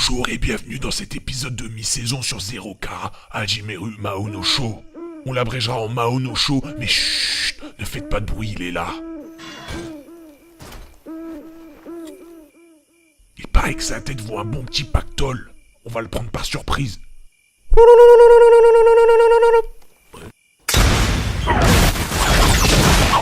Bonjour et bienvenue dans cet épisode de mi-saison sur 0K, Hajimeru Mao no Sho. On l'abrégera en Mao no Sho, mais chut, ne faites pas de bruit, il est là. Il paraît que sa tête vaut un bon petit pactole. On va le prendre par surprise.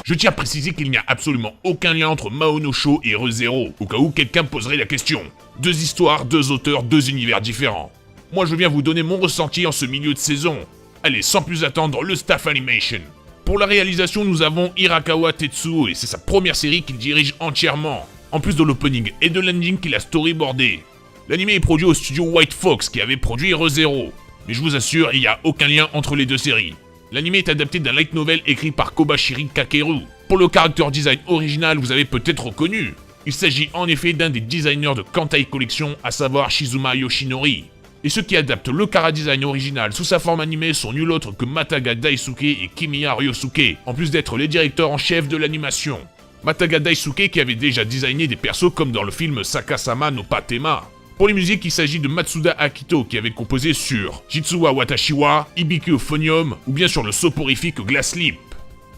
Je tiens à préciser qu'il n'y a absolument aucun lien entre Mao no Sho et Re:Zero, au cas où quelqu'un poserait la question. Deux histoires, deux auteurs, deux univers différents. Moi je viens vous donner mon ressenti en ce milieu de saison. Allez, sans plus attendre, le staff animation. Pour la réalisation, nous avons Hirakawa Tetsuo et c'est sa première série qu'il dirige entièrement, en plus de l'opening et de l'ending qu'il a storyboardé. L'anime est produit au studio White Fox qui avait produit Re:Zero, mais je vous assure, il n'y a aucun lien entre les deux séries. L'anime est adapté d'un light novel écrit par Kobashiri Kakeru. Pour le character design original, vous avez peut-être reconnu. Il s'agit en effet d'un des designers de Kantai Collection, à savoir Shizuma Yoshinori. Et ceux qui adaptent le chara-design original sous sa forme animée sont nul autre que Mataga Daisuke et Kimiya Ryosuke, en plus d'être les directeurs en chef de l'animation. Mataga Daisuke qui avait déjà designé des persos comme dans le film Sakasama no Patema. Pour les musiques, il s'agit de Matsuda Akito qui avait composé sur Jitsuwa Watashi wa, Hibiki Euphonium ou bien sur le soporifique Glass Sleep.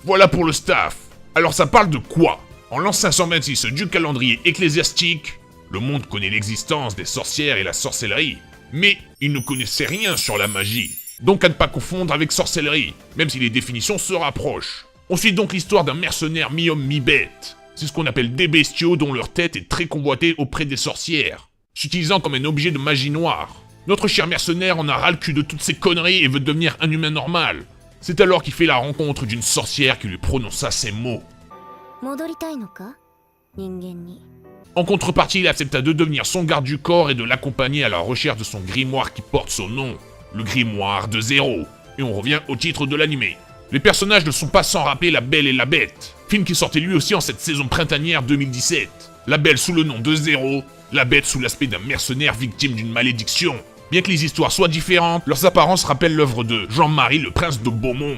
Voilà pour le staff. Alors ça parle de quoi? En l'an 526 du calendrier ecclésiastique, le monde connaît l'existence des sorcières et la sorcellerie, mais il ne connaissait rien sur la magie. Donc à ne pas confondre avec sorcellerie, même si les définitions se rapprochent. On suit donc l'histoire d'un mercenaire mi-homme mi-bête. C'est ce qu'on appelle des bestiaux dont leur tête est très convoitée auprès des sorcières, s'utilisant comme un objet de magie noire. Notre cher mercenaire en a ras le cul de toutes ces conneries et veut devenir un humain normal. C'est alors qu'il fait la rencontre d'une sorcière qui lui prononça ces mots. En contrepartie, il accepta de devenir son garde du corps et de l'accompagner à la recherche de son grimoire qui porte son nom, le grimoire de Zéro. Et on revient au titre de l'anime. Les personnages ne sont pas sans rappeler La Belle et la Bête, film qui sortait lui aussi en cette saison printanière 2017. La Belle sous le nom de Zéro, la Bête sous l'aspect d'un mercenaire victime d'une malédiction. Bien que les histoires soient différentes, leurs apparences rappellent l'œuvre de Jean-Marie le Prince de Beaumont.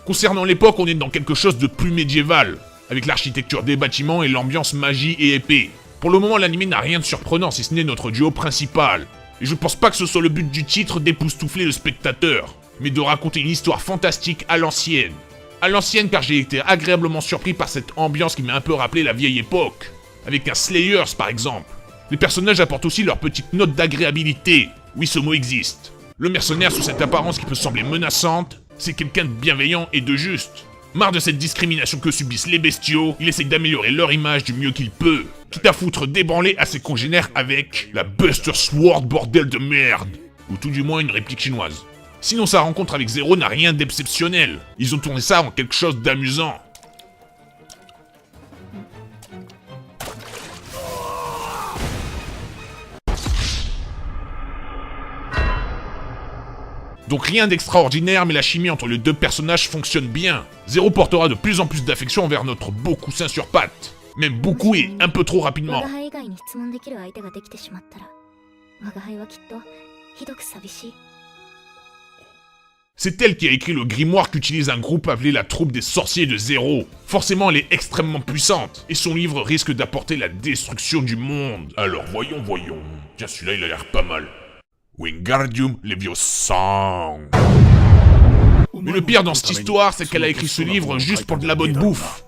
Concernant l'époque, on est dans quelque chose de plus médiéval, avec l'architecture des bâtiments et l'ambiance magie et épée. Pour le moment, l'anime n'a rien de surprenant si ce n'est notre duo principal. Et je pense pas que ce soit le but du titre d'époustoufler le spectateur, mais de raconter une histoire fantastique à l'ancienne. À l'ancienne car j'ai été agréablement surpris par cette ambiance qui m'a un peu rappelé la vieille époque, avec un Slayers par exemple. Les personnages apportent aussi leur petite note d'agréabilité. Oui, ce mot existe. Le mercenaire sous cette apparence qui peut sembler menaçante, c'est quelqu'un de bienveillant et de juste. Marre de cette discrimination que subissent les bestiaux, il essaye d'améliorer leur image du mieux qu'il peut, quitte à foutre débranler à ses congénères avec la Buster Sword bordel de merde, ou tout du moins une réplique chinoise. Sinon sa rencontre avec Zéro n'a rien d'exceptionnel, ils ont tourné ça en quelque chose d'amusant. Donc rien d'extraordinaire, mais la chimie entre les deux personnages fonctionne bien. Zéro portera de plus en plus d'affection envers notre beau coussin sur pattes. Même beaucoup et un peu trop rapidement. C'est elle qui a écrit le grimoire qu'utilise un groupe appelé la troupe des sorciers de Zéro. Forcément, elle est extrêmement puissante, et son livre risque d'apporter la destruction du monde. Alors voyons. Tiens, celui-là, il a l'air pas mal. Wingardium Leviosa. Mais le pire dans cette histoire, c'est qu'elle a écrit ce livre juste pour de la bonne bouffe.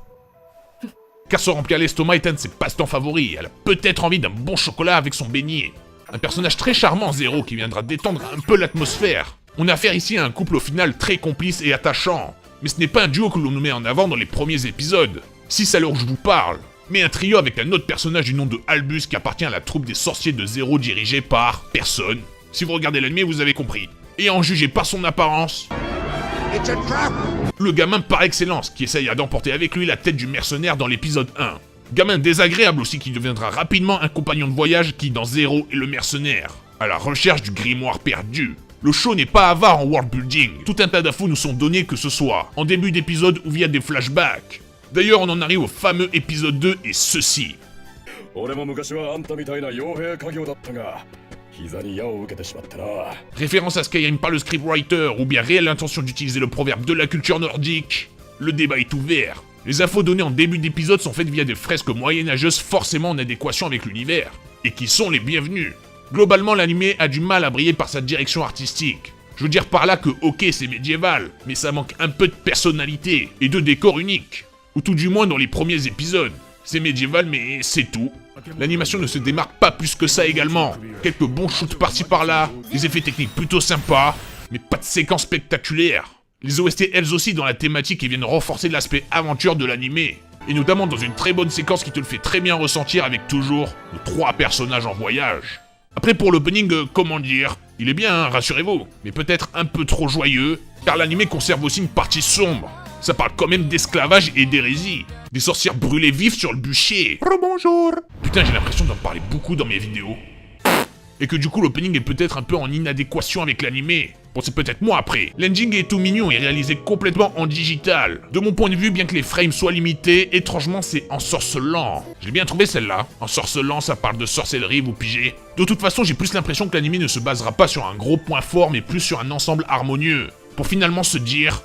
Car se remplir l'estomac est un de ses passe-temps favoris. Elle a peut-être envie d'un bon chocolat avec son beignet. Un personnage très charmant, Zéro, qui viendra détendre un peu l'atmosphère. On a affaire ici à un couple au final très complice et attachant. Mais ce n'est pas un duo que l'on nous met en avant dans les premiers épisodes. Si c'est à l'heure où je vous parle. Mais un trio avec un autre personnage du nom de Albus qui appartient à la troupe des sorciers de Zéro dirigée par personne. Si vous regardez l'anime, vous avez compris. Et en juger par son apparence, le gamin par excellence qui essaye d'emporter avec lui la tête du mercenaire dans l'épisode 1. Gamin désagréable aussi qui deviendra rapidement un compagnon de voyage qui, dans Zéro, est le mercenaire, à la recherche du grimoire perdu. Le show n'est pas avare en world building. Tout un tas d'infos nous sont données que ce soit en début d'épisode ou via des flashbacks. D'ailleurs, on en arrive au fameux épisode 2 et ceci. Référence à Skyrim par le scriptwriter ou bien réelle intention d'utiliser le proverbe de la culture nordique. Le débat est ouvert. Les infos données en début d'épisode sont faites via des fresques moyenâgeuses forcément en adéquation avec l'univers, et qui sont les bienvenues. Globalement, l'anime a du mal à briller par sa direction artistique. Je veux dire par là que ok c'est médiéval, mais ça manque un peu de personnalité et de décor unique. Ou tout du moins dans les premiers épisodes. C'est médiéval mais c'est tout. L'animation ne se démarque pas plus que ça également. Quelques bons shoots par-ci par-là, des effets techniques plutôt sympas, mais pas de séquences spectaculaires. Les OST elles aussi dans la thématique et viennent renforcer l'aspect aventure de l'anime. Et notamment dans une très bonne séquence qui te le fait très bien ressentir avec toujours nos 3 personnages en voyage. Après pour l'opening, comment dire, il est bien, hein, rassurez-vous, mais peut-être un peu trop joyeux, car l'anime conserve aussi une partie sombre. Ça parle quand même d'esclavage et d'hérésie. Des sorcières brûlées vives sur le bûcher. Rebonjour. Putain, j'ai l'impression d'en parler beaucoup dans mes vidéos. Et que du coup l'opening est peut-être un peu en inadéquation avec l'anime. Bon, c'est peut-être moi après. L'ending est tout mignon et réalisé complètement en digital. De mon point de vue, bien que les frames soient limités, étrangement c'est ensorcelant. J'ai bien trouvé celle-là. Ensorcelant, ça parle de sorcellerie, vous pigez. De toute façon, j'ai plus l'impression que l'anime ne se basera pas sur un gros point fort, mais plus sur un ensemble harmonieux. Pour finalement se dire...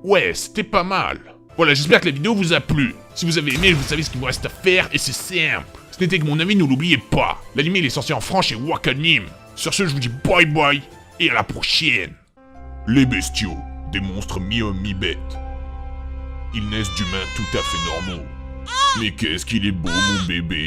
ouais, c'était pas mal. Voilà, j'espère que la vidéo vous a plu. Si vous avez aimé, vous savez ce qu'il vous reste à faire et c'est simple. Ce n'était que mon avis, ne l'oubliez pas. L'anime il est sorti en France chez Wakanim. Sur ce, je vous dis bye bye et à la prochaine. Les bestiaux, des monstres mi-hommes mi-bêtes. Ils naissent d'humains tout à fait normaux. Mais qu'est-ce qu'il est beau mon bébé.